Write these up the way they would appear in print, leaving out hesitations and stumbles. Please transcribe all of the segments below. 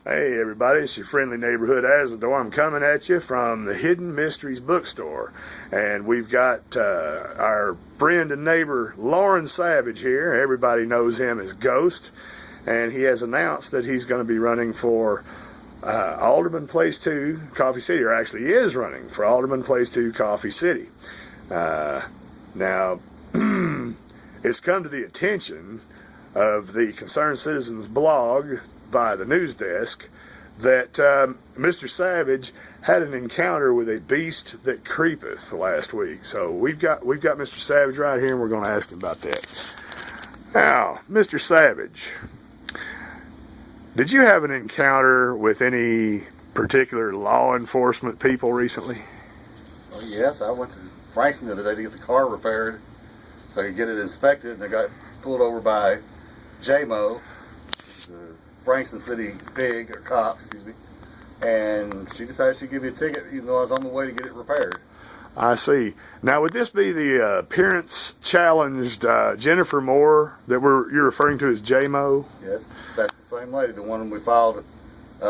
Hey everybody, it's your friendly neighborhood Asmodor. I'm coming at you from the Hidden Mysteries bookstore, and we've got our friend and neighbor Lauren Savage here. Everybody knows him as Ghost, and he has announced that he's going to be running for Alderman Place 2 Coffee City, or actually is running for Alderman Place 2 Coffee City. Now it's come to the attention of the Concerned Citizens blog by the news desk that Mr. Savage had an encounter with a beast that creepeth last week. So we've got Mr. Savage right here, and we're going to ask him about that. Now, Mr. Savage, did you have an encounter with any particular law enforcement people recently? Well, yes, I went to Frankston the other day to get the car repaired so I could get it inspected, and I got pulled over by JMO, the Frankston City pig, or cop, excuse me, and she decided she'd give me a ticket even though I was on the way to get it repaired. I see. Now, would this be the appearance-challenged Jennifer Moore that you're referring to as JMO? Yes, that's the same lady, the one we filed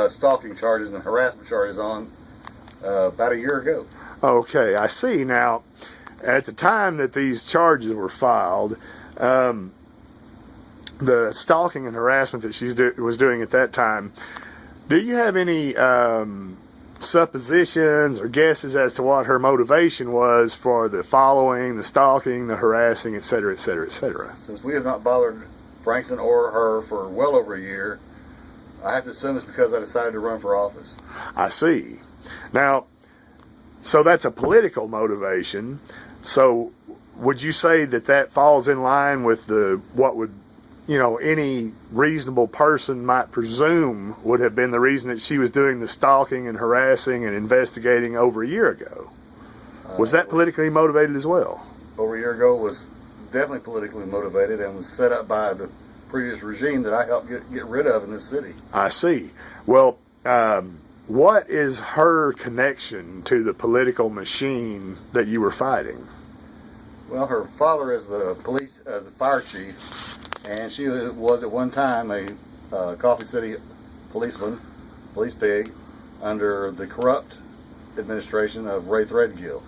stalking charges and harassment charges on about a year ago. Okay, I see. Now, at the time that these charges were filed, the stalking and harassment that she was doing at that time, do you have any suppositions or guesses as to what her motivation was for the following, the stalking, the harassing, etc., etc., etc.? Since we have not bothered Frankston or her for well over a year, I have to assume it's because I decided to run for office. I see. Now, so that's a political motivation. So would you say that that falls in line with what would, any reasonable person might presume would have been the reason that she was doing the stalking and harassing and investigating over a year ago? Was that politically motivated as well? Over a year ago was definitely politically motivated and was set up by the previous regime that I helped get rid of in this city. I see. Well, what is her connection to the political machine that you were fighting? Well, her father is the fire chief, and she was at one time a Coffee City police pig, under the corrupt administration of Ray Threadgill.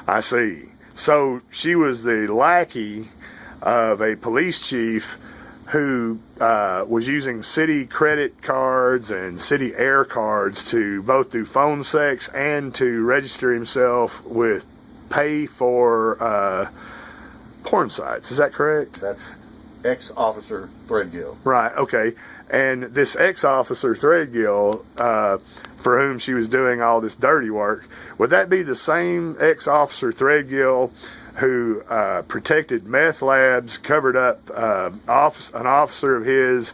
I see. So she was the lackey of a police chief who was using city credit cards and city air cards to both do phone sex and to register himself with pay for porn sites. Is that correct? That's ex-officer Threadgill. Right, okay. And this ex-officer Threadgill, for whom she was doing all this dirty work, would that be the same ex-officer Threadgill who protected meth labs, covered up an officer of his,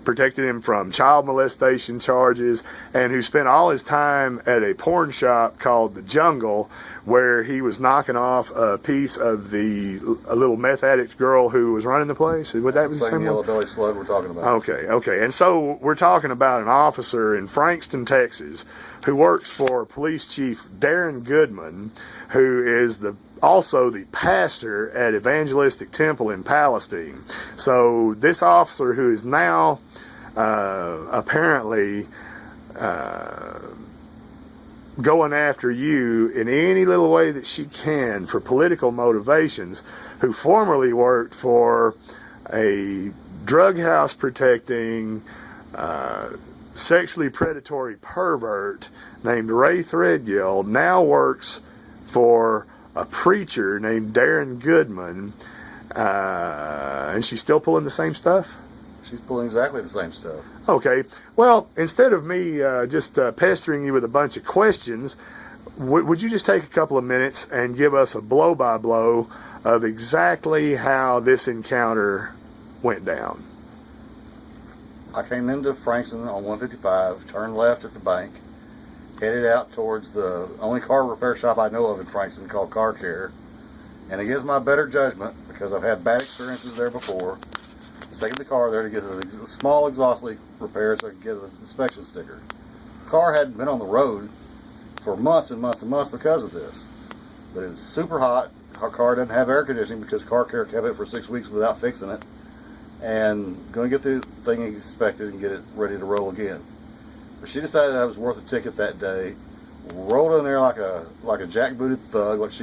protected him from child molestation charges, and who spent all his time at a porn shop called The Jungle, where he was knocking off a piece of a little meth addict girl who was running the place? Would that be the same yellow belly slug we're talking about? Okay. And so we're talking about an officer in Frankston, Texas, who works for Police Chief Darren Goodman, who is also the pastor at Evangelistic Temple in Palestine. So this officer, who is now apparently going after you in any little way that she can for political motivations, who formerly worked for a drug house protecting sexually predatory pervert named Ray Threadgill, now works for a preacher named Darren Goodman, and she's still pulling the same stuff? She's pulling exactly the same stuff. Okay. Well, instead of me just pestering you with a bunch of questions, would you just take a couple of minutes and give us a blow-by-blow of exactly how this encounter went down? I came into Frankston on 155, turned left at the bank, headed out towards the only car repair shop I know of in Frankston called Car Care. And against my better judgment, because I've had bad experiences there before, I was taking the car there to get a small exhaust leak repaired so I could get an inspection sticker. The car hadn't been on the road for months and months and months because of this. But it was super hot. Our car didn't have air conditioning because Car Care kept it for 6 weeks without fixing it. And going to get the thing inspected and get it ready to roll again. But she decided I was worth a ticket that day. Rolled in there like a jackbooted thug, like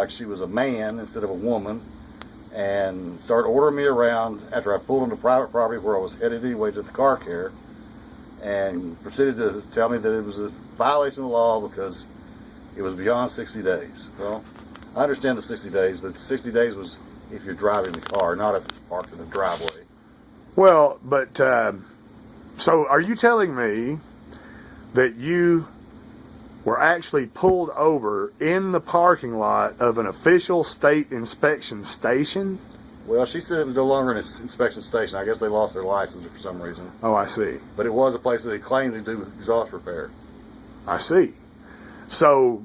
she was a man instead of a woman, and started ordering me around after I pulled into private property where I was headed anyway to the car care, and proceeded to tell me that it was a violation of the law because it was beyond 60 days. Well, I understand the 60 days, but 60 days was if you're driving the car, not if it's parked in the driveway. Well, but so are you telling me that you were actually pulled over in the parking lot of an official state inspection station? Well, she said it was no longer an inspection station. I guess they lost their license for some reason. Oh, I see. But it was a place that they claimed to do exhaust repair. I see. So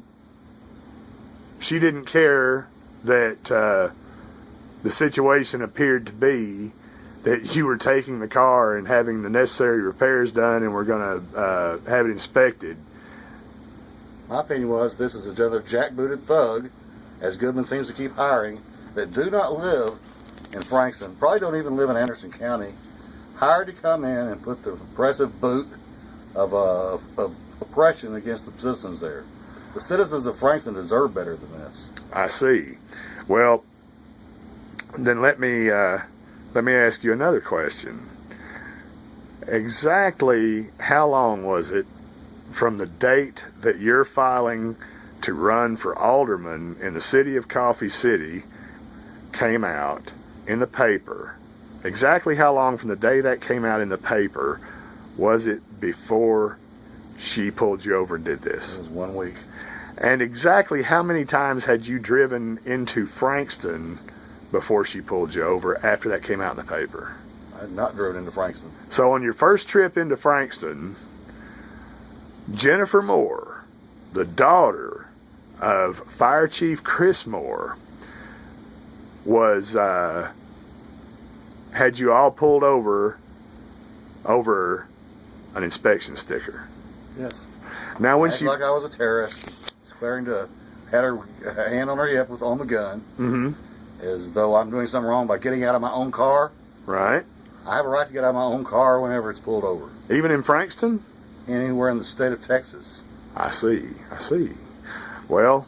she didn't care that the situation appeared to be that you were taking the car and having the necessary repairs done and were going to have it inspected. My opinion was this is another jackbooted thug, as Goodman seems to keep hiring, that do not live in Frankston, probably don't even live in Anderson County, hired to come in and put the oppressive boot of oppression against the citizens there. The citizens of Frankston deserve better than this. I see. Well, then let me ask you another question. Exactly how long was it from the date that you're filing to run for alderman in the city of Coffee City came out in the paper? Exactly how long from the day that came out in the paper was it before she pulled you over and did this? It was 1 week. And exactly how many times had you driven into Frankston before she pulled you over after that came out in the paper? I had not driven into Frankston. So on your first trip into Frankston, Jennifer Moore, the daughter of Fire Chief Chris Moore, was had you all pulled over an inspection sticker. Yes. Now when Acted like I was a terrorist, declaring to had her hand on her hip on the gun, as though I'm doing something wrong by getting out of my own car. Right. I have a right to get out of my own car whenever it's pulled over. Even in Frankston? Anywhere in the state of Texas. I see. Well,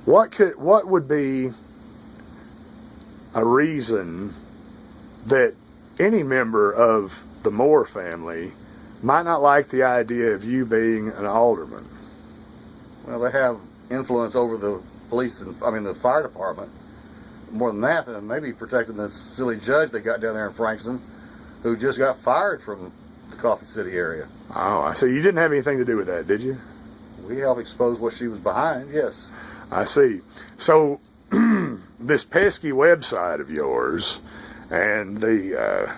what would be a reason that any member of the Moore family might not like the idea of you being an alderman? Well, they have influence over the police and the fire department. More than that, then maybe protecting the silly judge they got down there in Frankston, who just got fired from the Coffee City area. Oh, I see. You didn't have anything to do with that, did you? We helped expose what she was behind, yes. I see. So, this pesky website of yours and the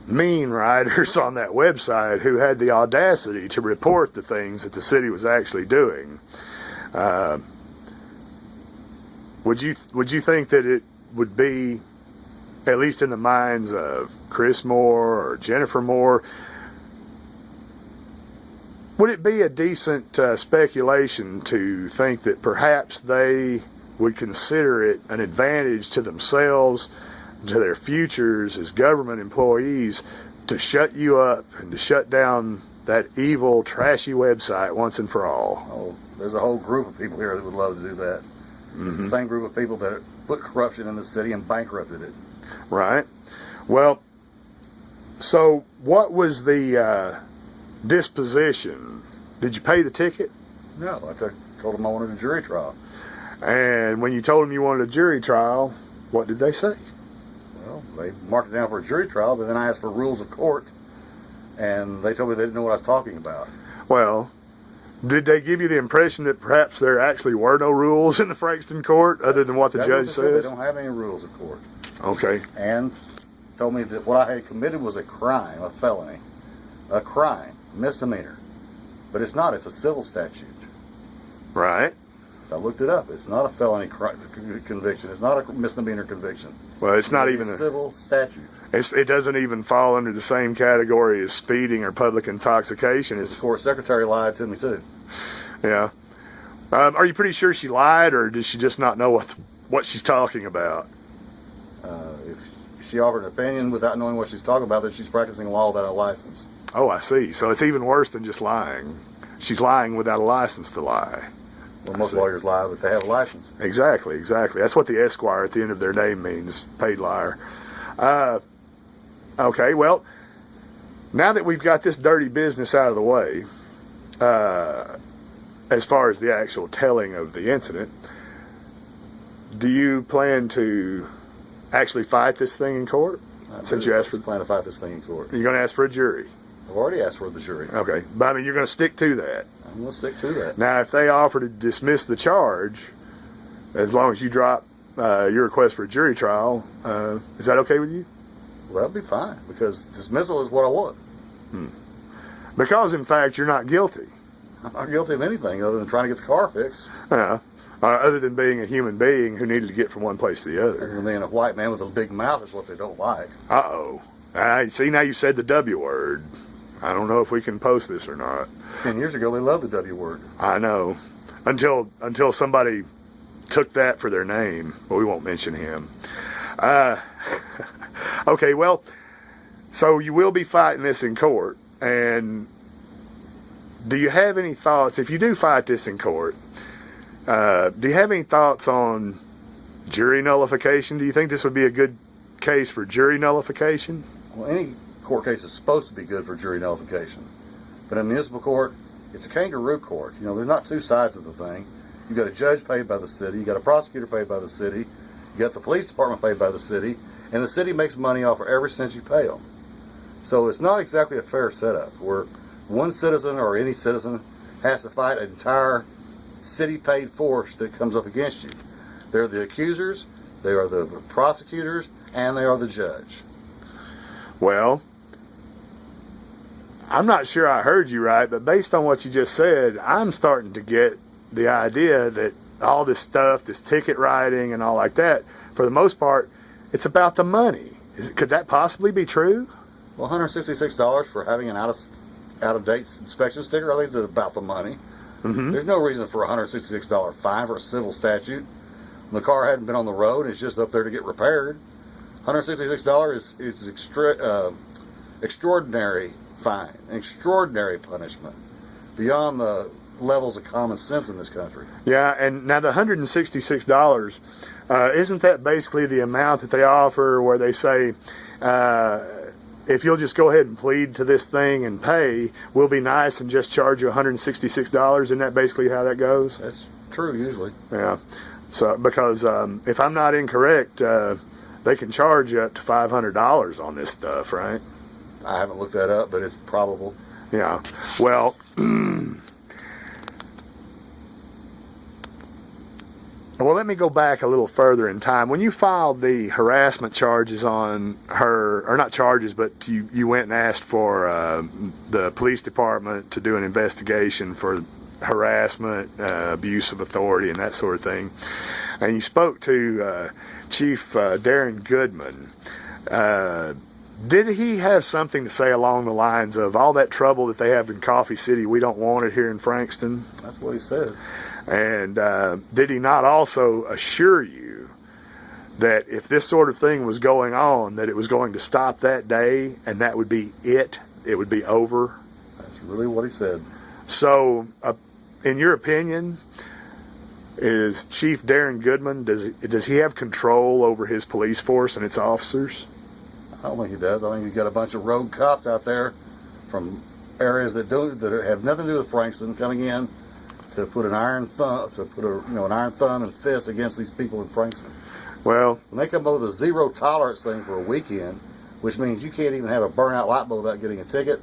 mean writers on that website who had the audacity to report the things that the city was actually doing, would you think that it would be, at least in the minds of Chris Moore or Jennifer Moore, would it be a decent speculation to think that perhaps they would consider it an advantage to themselves, to their futures as government employees, to shut you up and to shut down that evil, trashy website once and for all? Oh, there's a whole group of people here that would love to do that. It's the same group of people that put corruption in the city and bankrupted it. Right. Well, so what was the disposition? Did you pay the ticket? No, I told them I wanted a jury trial. And when you told them you wanted a jury trial, what did they say? Well, they marked it down for a jury trial, but then I asked for rules of court, and they told me they didn't know what I was talking about. Well, did they give you the impression that perhaps there actually were no rules in the Frankston court other than what the judge says? They don't have any rules of court. Okay. And told me that what I had committed was a crime, a felony. A crime, misdemeanor. But it's not, it's a civil statute. Right. I looked it up. It's not a felony conviction. It's not a misdemeanor conviction. Well, it's not even a civil statute. It doesn't even fall under the same category as speeding or public intoxication. The court secretary lied to me too. Yeah. Are you pretty sure she lied, or does she just not know what she's talking about? If she offered an opinion without knowing what she's talking about that she's practicing law without a license. Oh, I see. So it's even worse than just lying. She's lying without a license to lie. Well, most lawyers lie, but they have a license. Exactly. That's what the Esquire at the end of their name means, paid liar. Okay, well, now that we've got this dirty business out of the way, as far as the actual telling of the incident, do you plan to actually fight this thing in court? Since you asked for, plan to fight this thing in court. You're going to ask for a jury? I've already asked for the jury. Okay, but I mean, you're going to stick to that. I'm going to stick to that. Now, if they offer to dismiss the charge, as long as you drop your request for a jury trial, is that okay with you? Well, that'll be fine, because dismissal is what I want. Because, in fact, you're not guilty. I'm not guilty of anything other than trying to get the car fixed. Other than being a human being who needed to get from one place to the other. And being a white man with a big mouth is what they don't like. Uh-oh. See, now you said the W word. I don't know if we can post this or not. 10 years ago, they loved the W word. I know. Until somebody took that for their name. But we won't mention him. Okay, well, so you will be fighting this in court. And do you have any thoughts, if you do fight this in court, do you have any thoughts on jury nullification? Do you think this would be a good case for jury nullification? Well, any court case is supposed to be good for jury nullification. But in municipal court, it's a kangaroo court. You know, there's not two sides of the thing. You've got a judge paid by the city, you've got a prosecutor paid by the city, you got the police department paid by the city, and the city makes money off of every cent you pay them. So it's not exactly a fair setup where one citizen or any citizen has to fight an entire city-paid force that comes up against you. They're the accusers, they are the prosecutors, and they are the judge. Well, I'm not sure I heard you right, but based on what you just said, I'm starting to get the idea that all this stuff, this ticket writing and all like that, for the most part, it's about the money. Could that possibly be true? Well, $166 for having an out-of-date inspection sticker, I think it's about the money. There's no reason for a $166 fine for a civil statute. When the car hadn't been on the road, it's just up there to get repaired. $166 is extraordinary fine, extraordinary punishment, beyond the levels of common sense in this country. Yeah, and now the $166, isn't that basically the amount that they offer where they say, if you'll just go ahead and plead to this thing and pay, we'll be nice and just charge you $166? Isn't that basically how that goes? That's true, usually. Yeah. So, because if I'm not incorrect, they can charge you up to $500 on this stuff, right? I haven't looked that up, but it's probable. Yeah. Well, let me go back a little further in time. When you filed the harassment charges on her, or not charges, but you went and asked for the police department to do an investigation for harassment, abuse of authority, and that sort of thing, and you spoke to Chief Darren Goodman, did he have something to say along the lines of all that trouble that they have in Coffee City, we don't want it here in Frankston? That's what he said. And did he not also assure you that if this sort of thing was going on, that it was going to stop that day and that would be it? It would be over? That's really what he said. So, in your opinion, is Chief Darren Goodman, does he have control over his police force and its officers? I don't think he does. I think he's got a bunch of rogue cops out there from areas that have nothing to do with Frankston coming in to put an iron thumb, an iron thumb and fist against these people in Frankston. Well, when they come up with a zero tolerance thing for a weekend, which means you can't even have a burnout light bulb without getting a ticket,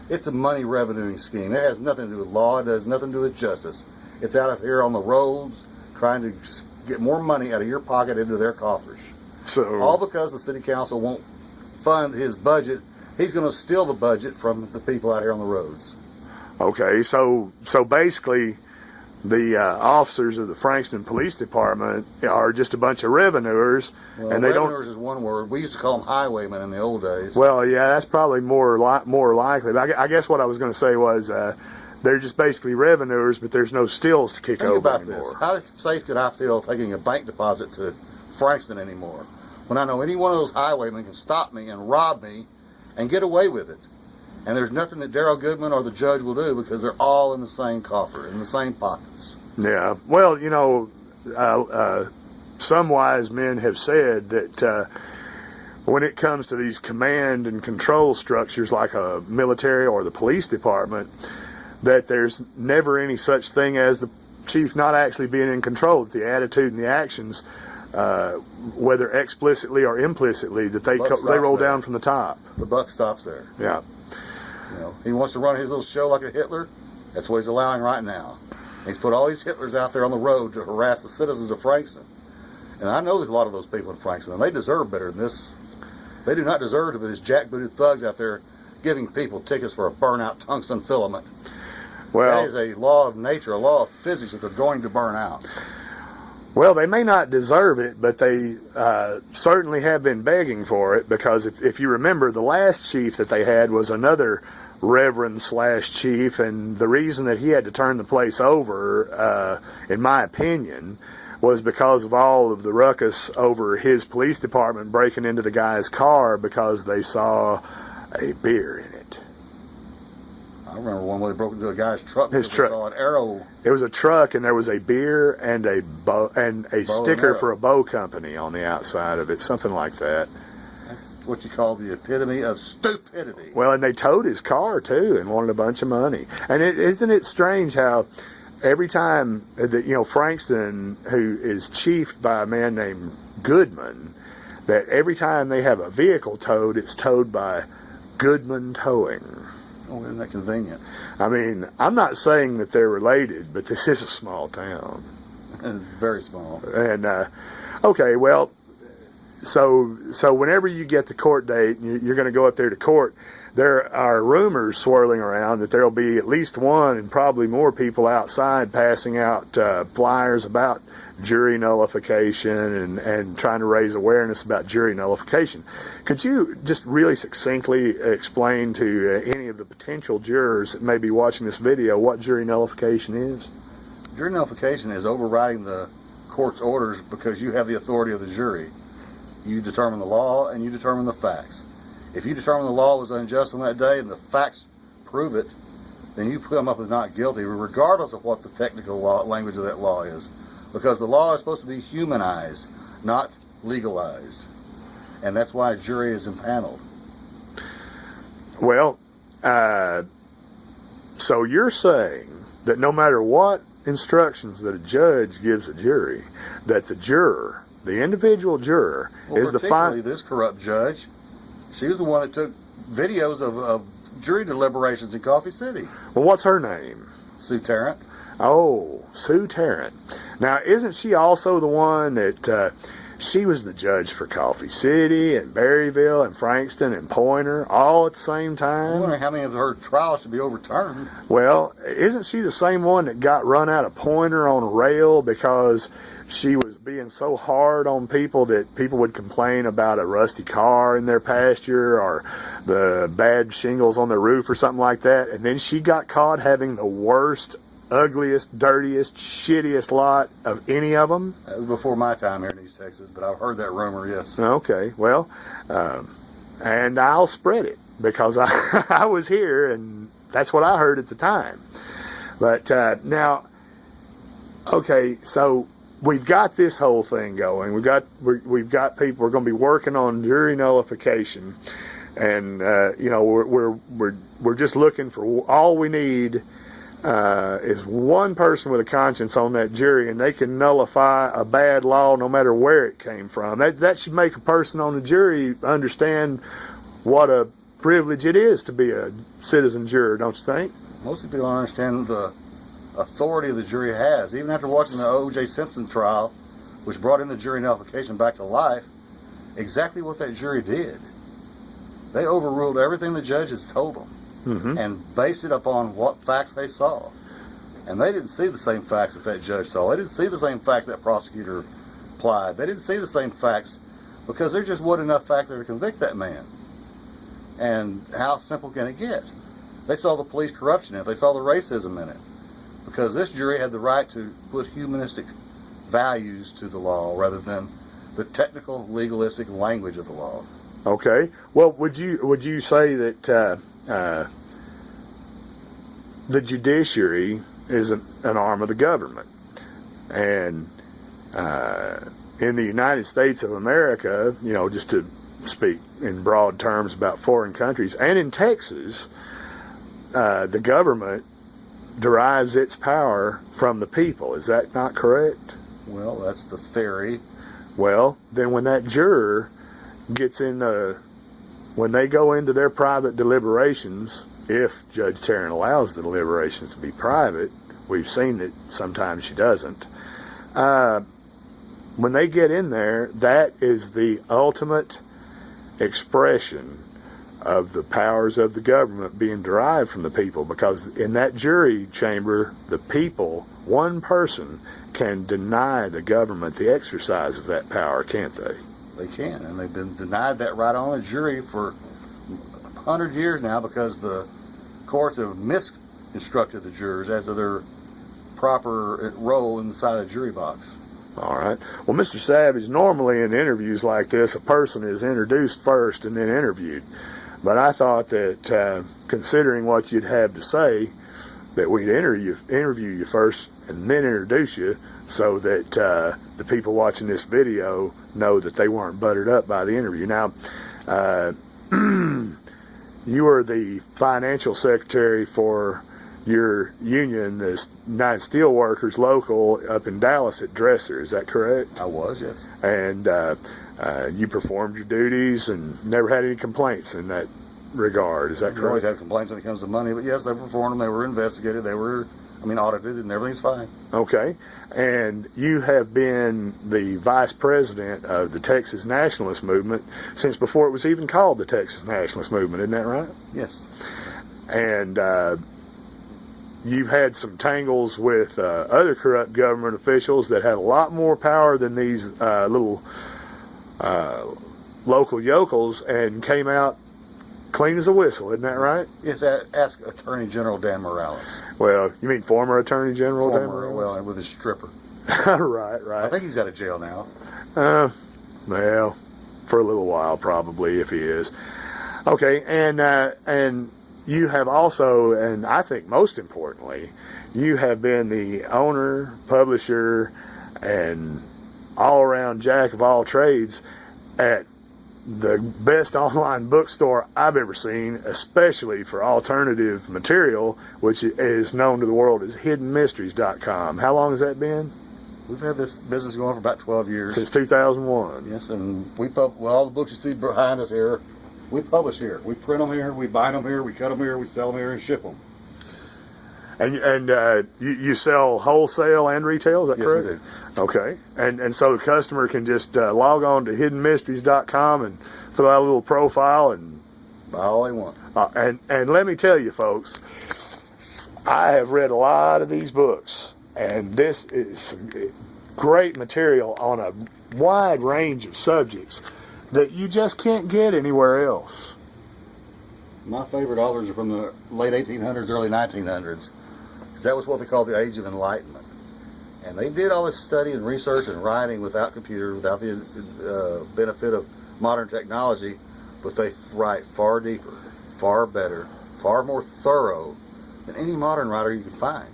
it's a money revenuing scheme. It has nothing to do with law. It has nothing to do with justice. It's out of here on the roads trying to get more money out of your pocket into their coffers. So all because the city council won't fund his budget. He's going to steal the budget from the people out here on the roads. Okay, so basically, the officers of the Frankston Police Department are just a bunch of revenuers, well, and they don't. Revenuers is one word. We used to call them highwaymen in the old days. Well, yeah, that's probably more likely. But I guess what I was going to say was they're just basically revenuers, but there's no stills to kick Think over about anymore. this. How safe could I feel taking a bank deposit to Frankston anymore? when I know any one of those highwaymen can stop me and rob me and get away with it. And there's nothing that Darrell Goodman or the judge will do because they're all in the same coffer, in the same pockets. Yeah. Well, you know, some wise men have said that when it comes to these command and control structures like a military or the police department, that there's never any such thing as the chief not actually being in control. The attitude and the actions, whether explicitly or implicitly, that they roll down from the top. The buck stops there. Yeah. You know, he wants to run his little show like a Hitler. That's what he's allowing right now. He's put all these Hitlers out there on the road to harass the citizens of Frankston. And I know there's a lot of those people in Frankston, and they deserve better than this. They do not deserve to be these jackbooted thugs out there giving people tickets for a burnout tungsten filament. Well, that is a law of nature, a law of physics that they're going to burn out. Well, they may not deserve it, but they certainly have been begging for it, because if you remember, the last chief that they had was another reverend/chief, and the reason that he had to turn the place over, in my opinion, was because of all of the ruckus over his police department breaking into the guy's car because they saw a beer in it. I remember one where they broke into a guy's truck. His truck. Saw an arrow. It was a truck, and there was a beer and a bow and a sticker for a bow company on the outside of it, something like that. That's what you call the epitome of stupidity. Well, and they towed his car too, and wanted a bunch of money. And isn't it strange how every time that, you know, Frankston, who is chiefed by a man named Goodman, that every time they have a vehicle towed, it's towed by Goodman Towing. Oh, isn't that convenient? I mean, I'm not saying that they're related, but this is a small town. Very small. And, okay, well, so whenever you get the court date, you're going to go up there to court, there are rumors swirling around that there will be at least one and probably more outside passing out flyers about jury nullification and trying to raise awareness about jury nullification. Could you just really succinctly explain to any of the potential jurors that may be watching this video what jury nullification is? Jury nullification is overriding the court's orders because you have the authority of the jury. You determine the law and you determine the facts. If you determine the law was unjust on that day and the facts prove it, then you come up with not guilty, regardless of what the technical language of that law is. Because the law is supposed to be humanized, not legalized. And that's why a jury is impaneled. Well, so you're saying that no matter what instructions that a judge gives a jury, that the juror, the individual juror, is the particularly this corrupt judge. She was the one that took videos of jury deliberations in Coffee City. Well, what's her name? Sue Tarrant. Oh, Sue Tarrant. Now, isn't she also the one that she was the judge for Coffee City and Berryville and Frankston and Pointer all at the same time? I'm wondering how many of her trials should be overturned. Well, isn't she the same one that got run out of Pointer on a rail because she was being so hard on people that people would complain about a rusty car in their pasture or the bad shingles on their roof or something like that? And then she got caught having the worst, ugliest, dirtiest, shittiest lot of any of them? That was before my time here in East Texas, but I've heard that rumor, yes. Okay, well, and I'll spread it because I was here and that's what I heard at the time. But now, okay, so we've got this whole thing going. We've got people. We're going to be working on jury nullification, and you know, we're just looking for all we need is one person with a conscience on that jury, and they can nullify a bad law no matter where it came from. That should make a person on the jury understand what a privilege it is to be a citizen juror, don't you think? Most people don't understand the authority the jury has. Even after watching the O.J. Simpson trial, which brought in the jury nullification back to life, exactly what that jury did. They overruled everything the judges told them. Mm-hmm. And based it upon what facts they saw. And they didn't see the same facts that judge saw. They didn't see the same facts that prosecutor applied. They didn't see the same facts because there just wasn't enough facts there to convict that man. And how simple can it get? They saw the police corruption in it. They saw the racism in it. Because this jury had the right to put humanistic values to the law rather than the technical, legalistic language of the law. Okay. Well, would you say that the judiciary is an arm of the government, and in the United States of America, just to speak in broad terms about foreign countries, and in Texas, the government derives its power from the people. Is that not correct? Well, that's the theory. Well, then when that juror gets when they go into their private deliberations, if Judge Tarrant allows the deliberations to be private, we've seen that sometimes she doesn't. When they get in there, that is the ultimate expression of the powers of the government being derived from the people, because in that jury chamber, the people, one person, can deny the government the exercise of that power, can't they? They can, and they've been denied that right on a jury for 100 years now, because the courts have misinstructed the jurors as to their proper role inside the jury box. All right. Well, Mr. Savage, normally in interviews like this, a person is introduced first and then interviewed. But I thought that considering what you'd have to say, that we'd interview you first and then introduce you, so that the people watching this video know that they weren't buttered up by the interview. Now, you are the financial secretary for your union, the United Steelworkers local up in Dallas at Dresser. Is that correct? I was, yes. And you performed your duties and never had any complaints in that regard. Is that correct? You always have complaints when it comes to money, but yes, they performed them. They were investigated. They were, audited, and everything's fine. Okay. And you have been the vice president of the Texas Nationalist Movement since before it was even called the Texas Nationalist Movement. Isn't that right? Yes. And you've had some tangles with other corrupt government officials that had a lot more power than these little local yokels, and came out clean as a whistle. Isn't that right? Yes, ask Attorney General Dan Morales. Well, you mean former Attorney General Dan Morales? Well, with his stripper. Right. I think he's out of jail now. Well, for a little while probably, if he is. Okay, and you have also, and I think most importantly, you have been the owner, publisher, and all-around jack of all trades at the best online bookstore I've ever seen, especially for alternative material, which is known to the world as hiddenmysteries.com. How long has that been? We've had this business going for about 12 years. Since 2001. Yes, and all the books you see behind us here, we publish here. We print them here, we bind them here, we cut them here, we sell them here, and ship them. And you sell wholesale and retail, is that correct? Yes, we do. Okay. And so the customer can just log on to hiddenmysteries.com and fill out a little profile and buy all they want. And let me tell you, folks, I have read a lot of these books, and this is great material on a wide range of subjects that you just can't get anywhere else. My favorite authors are from the late 1800s, early 1900s. Because that was what they called the Age of Enlightenment. And they did all this study and research and writing without computers, without the benefit of modern technology, but they write far deeper, far better, far more thorough than any modern writer you can find.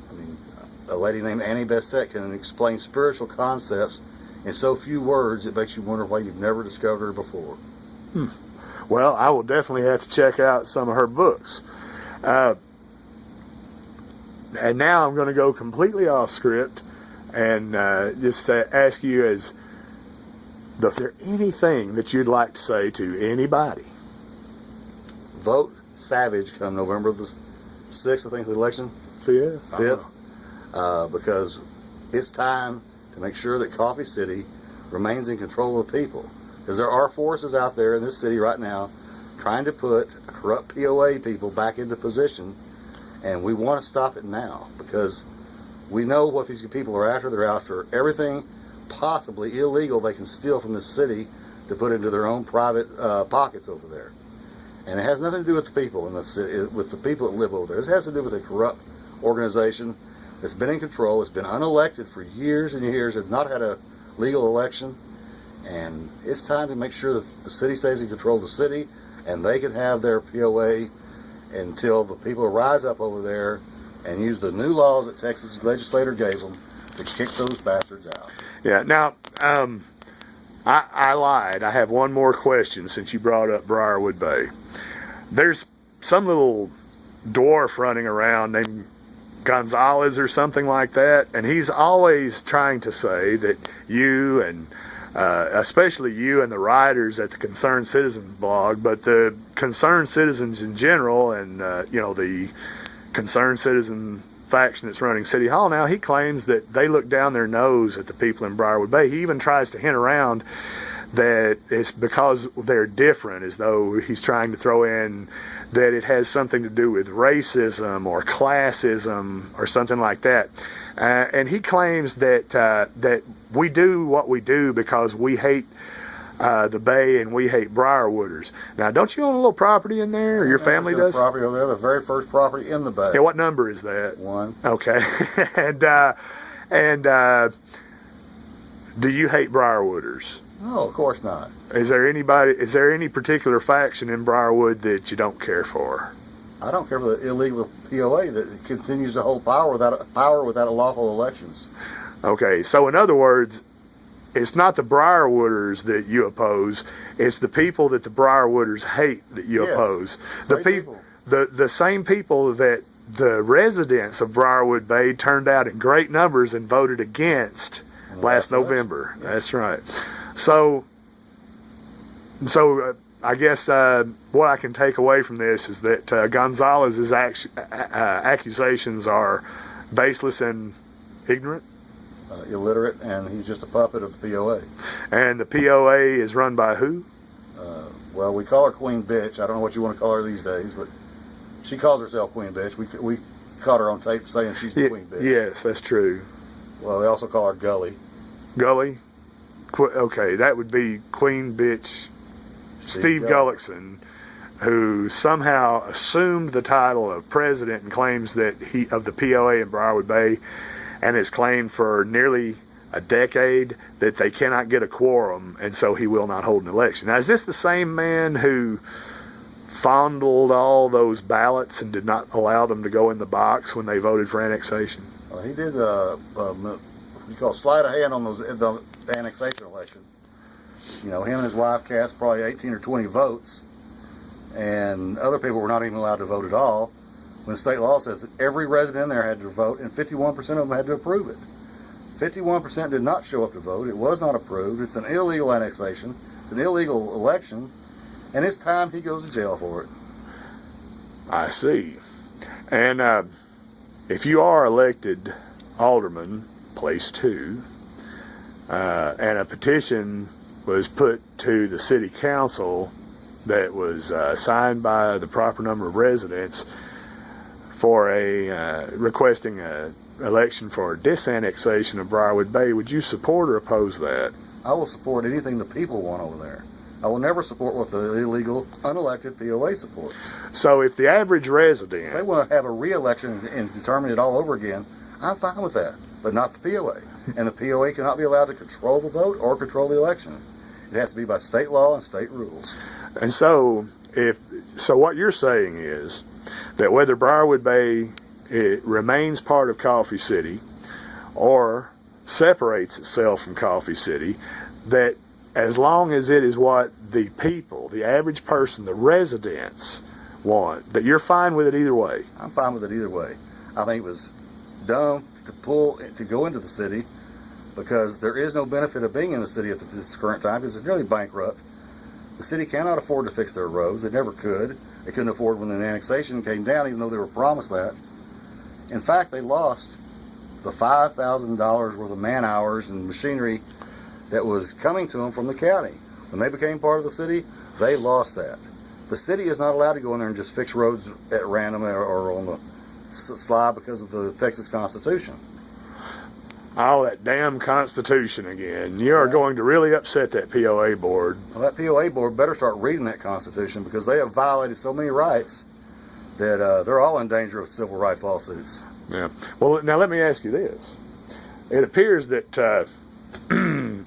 I mean, a lady named Annie Besant can explain spiritual concepts in so few words it makes you wonder why you've never discovered her before. Well, I will definitely have to check out some of her books. And now I'm going to go completely off script and just ask you, is there anything that you'd like to say to anybody? Vote Savage come November the 6th, I think, the election. 5th? Because it's time to make sure that Coffee City remains in control of the people. Because there are forces out there in this city right now trying to put corrupt POA people back into position, and we want to stop it now because we know what these people are after. They're after everything possibly illegal they can steal from this city to put into their own private pockets over there. And it has nothing to do with the people in the city, with the people that live over there. This has to do with a corrupt organization that's been in control. It's been unelected for years and years, has not had a legal election, and it's time to make sure that the city stays in control of the city, and they can have their POA until the people rise up over there and use the new laws that Texas legislator gave them to kick those bastards out. Yeah. Now, I lied. I have one more question since you brought up Briarwood Bay. There's some little dwarf running around named Gonzalez or something like that, and he's always trying to say that you and especially you and the writers at the Concerned Citizens blog, but the concerned citizens in general, and the Concerned Citizen faction that's running City Hall now, he claims that they look down their nose at the people in Briarwood Bay. He even tries to hint around that it's because they're different, as though he's trying to throw in that it has something to do with racism or classism or something like that. And he claims that we do what we do because we hate the Bay and we hate Briarwooders. Now, don't you own a little property in there, or your family does? Property over there, the very first property in the Bay. Yeah, what number is that? 1. Okay. and do you hate Briarwooders? No, of course not. Is there any particular faction in Briarwood that you don't care for? I don't care for the illegal POA that continues to hold power without lawful elections. Okay, so in other words, it's not the Briarwooders that you oppose; it's the people that the Briarwooders hate that you oppose. The same people that the residents of Briarwood Bay turned out in great numbers and voted against last November. Yes. That's right. So I guess what I can take away from this is that Gonzalez's accusations are baseless and ignorant. Illiterate, and he's just a puppet of the POA. And the POA is run by who? Well, we call her Queen Bitch. I don't know what you want to call her these days, but she calls herself Queen Bitch. We caught her on tape saying she's the Queen Bitch. Yes, that's true. Well, they also call her Gully. Gully? Okay, that would be Queen Bitch Steve Gullickson, who somehow assumed the title of president and claims that he of the POA in Briarwood Bay, and has claimed for nearly a decade that they cannot get a quorum, and so he will not hold an election. Now, is this the same man who fondled all those ballots and did not allow them to go in the box when they voted for annexation? He did what you call sleight of hand on the annexation election. Him and his wife cast probably 18 or 20 votes, and other people were not even allowed to vote at all, when state law says that every resident in there had to vote, and 51% of them had to approve it. 51% did not show up to vote. It was not approved. It's an illegal annexation. It's an illegal election, and it's time he goes to jail for it. I see. And if you are elected alderman, place 2, and a petition was put to the city council that was signed by the proper number of residents for requesting an election for disannexation of Briarwood Bay, would you support or oppose that? I will support anything the people want over there. I will never support what the illegal, unelected POA supports. So if the average resident... If they want to have a re-election and determine it all over again, I'm fine with that, but not the POA. And the POA cannot be allowed to control the vote or control the election. It has to be by state law and state rules. And so what you're saying is that whether Briarwood Bay remains part of Coffee City or separates itself from Coffee City, that as long as it is what the people, the average person, the residents want, that you're fine with it either way? I'm fine with it either way. I think it was dumb to go into the city, because there is no benefit of being in the city at this current time, because it's nearly bankrupt. The city cannot afford to fix their roads. They never could. They couldn't afford when the annexation came down, even though they were promised that. In fact, they lost the $5,000 worth of man hours and machinery that was coming to them from the county. When they became part of the city, they lost that. The city is not allowed to go in there and just fix roads at random or on the sly because of the Texas Constitution. Oh, that damn Constitution again. You are going to really upset that POA board. Well, that POA board better start reading that Constitution, because they have violated so many rights that they're all in danger of civil rights lawsuits. Yeah. Well, now let me ask you this. It appears that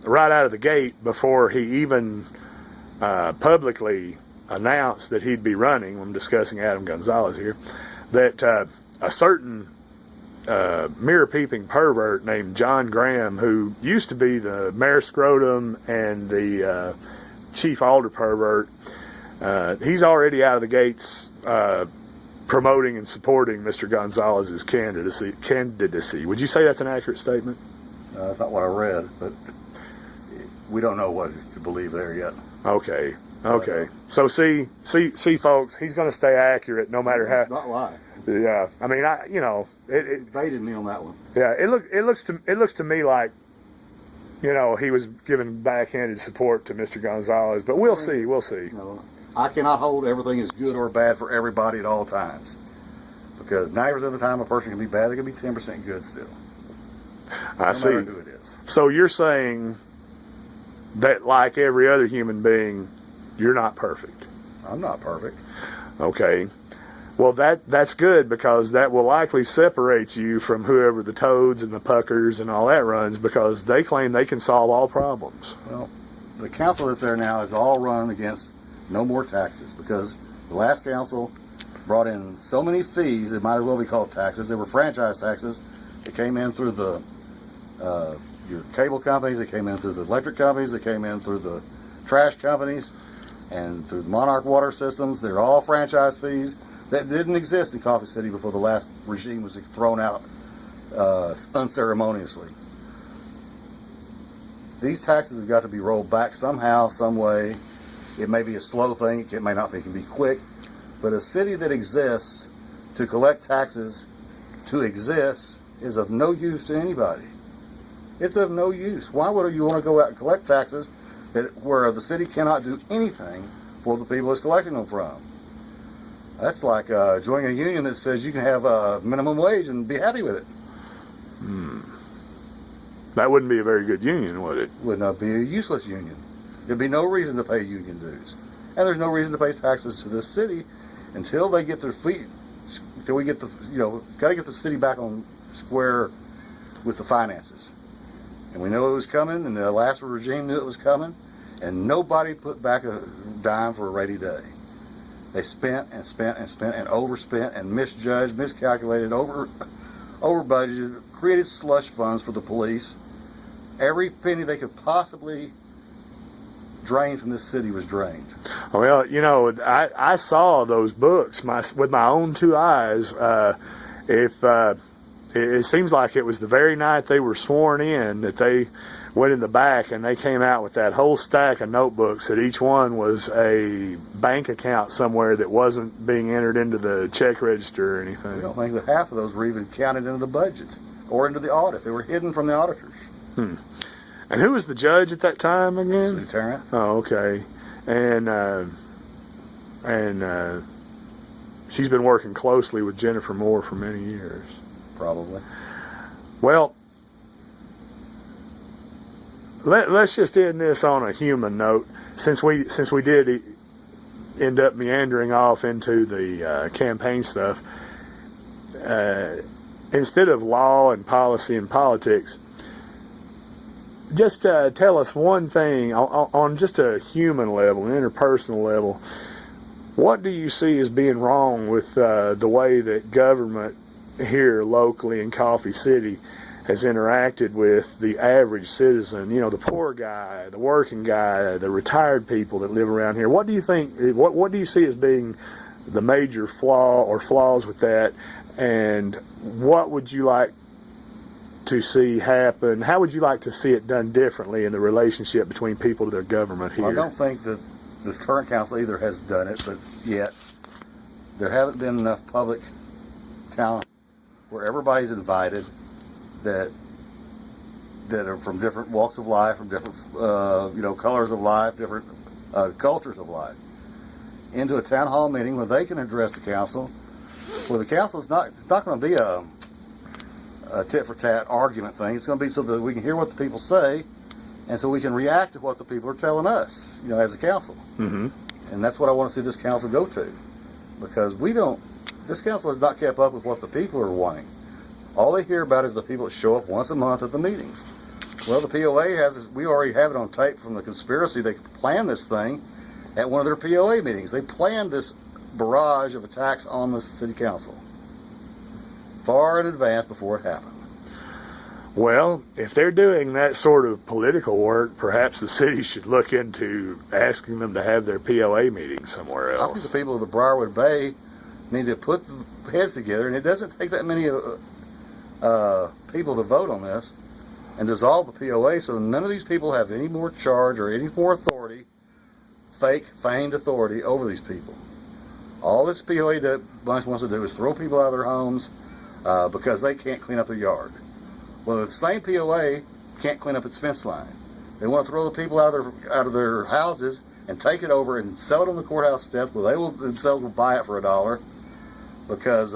right out of the gate, before he even publicly announced that he'd be running, I'm discussing Adam Gonzalez here, that a certain mirror-peeping pervert named John Graham, who used to be the mayor scrotum and the chief alder pervert, he's already out of the gates promoting and supporting Mr. Gonzalez's candidacy. Would you say that's an accurate statement? That's not what I read, but we don't know what is to believe there yet. Okay. So see, folks, he's going to stay accurate no matter how. Not lie. Yeah, I mean, it baited me on that one. Yeah, it looks to me like, he was giving backhanded support to Mr. Gonzalez, but we'll see. I cannot hold everything as good or bad for everybody at all times, because 90% of the time a person can be bad, they can be 10% good still. I see. No matter who it is. So you're saying that, like every other human being, you're not perfect. I'm not perfect. Okay. Well, that's good, because that will likely separate you from whoever the Toads and the Puckers and all that runs, because they claim they can solve all problems. Well, the council that's there now is all run against no more taxes, because the last council brought in so many fees, it might as well be called taxes. They were franchise taxes that came in through the your cable companies, that came in through the electric companies, that came in through the trash companies, and through the Monarch water systems. They're all franchise fees that didn't exist in Coffee City before the last regime was thrown out unceremoniously. These taxes have got to be rolled back somehow, some way. It may be a slow thing, it may not be, it can be quick, but a city that exists to collect taxes to exist is of no use to anybody. It's of no use. Why would you want to go out and collect taxes where the city cannot do anything for the people it's collecting them from? That's like joining a union that says you can have a minimum wage and be happy with it. That wouldn't be a very good union, would it? Would not be a useless union. There'd be no reason to pay union dues. And there's no reason to pay taxes to this city until they get their feet, until we get got to get the city back on square with the finances. And we know it was coming, and the last regime knew it was coming, and nobody put back a dime for a rainy day. They spent and spent and spent and overspent and misjudged, miscalculated, over budgeted, created slush funds for the police. Every penny they could possibly drain from this city was drained. Well, I saw those books with my own two eyes. It seems like it was the very night they were sworn in that they went in the back and they came out with that whole stack of notebooks that each one was a bank account somewhere that wasn't being entered into the check register or anything. I don't think that half of those were even counted into the budgets or into the audit. They were hidden from the auditors. And who was the judge at that time again? Sue Tarrant. Oh, okay. And she's been working closely with Jennifer Moore for many years. Probably. Well, let's just end this on a human note, since we did end up meandering off into the campaign stuff. Instead of law and policy and politics, just tell us one thing on just a human level, an interpersonal level. What do you see as being wrong with the way that government here locally in Coffee City has interacted with the average citizen? The poor guy, the working guy, the retired people that live around here. What do you think? What do you see as being the major flaw or flaws with that? And what would you like to see happen? How would you like to see it done differently in the relationship between people to their government here? Well, I don't think that this current council either has done it, but yet there haven't been enough public town where everybody's invited that are from different walks of life, from different colors of life, different cultures of life, into a town hall meeting where they can address the council. Where the council it's not going to be a tit for tat argument thing. It's going to be so that we can hear what the people say, and so we can react to what the people are telling us, as a council. Mm-hmm. And that's what I want to see this council go to, because this council has not kept up with what the people are wanting. All they hear about is the people that show up once a month at the meetings. Well, the POA we already have it on tape from the conspiracy. They planned this thing at one of their POA meetings. They planned this barrage of attacks on the city council far in advance before it happened. Well, if they're doing that sort of political work, perhaps the city should look into asking them to have their POA meetings somewhere else. I think the people of the Briarwood Bay need to put the heads together, and it doesn't take that many people to vote on this and dissolve the POA, so none of these people have any more charge or any more authority, feigned authority over these people. All this POA bunch wants to do is throw people out of their homes because they can't clean up their yard. Well, the same POA can't clean up its fence line. They want to throw the people out of their houses and take it over and sell it on the courthouse steps, where they themselves will buy it for $1 because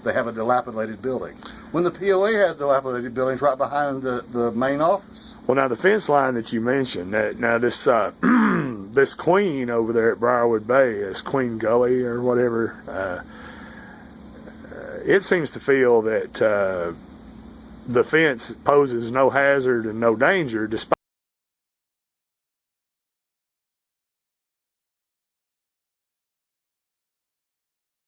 they have a dilapidated building. When the POA has dilapidated buildings right behind the main office. Well, now the fence line that you mentioned, now this this queen over there at Briarwood Bay, is Queen Gully or whatever. It seems to feel that the fence poses no hazard and no danger, despite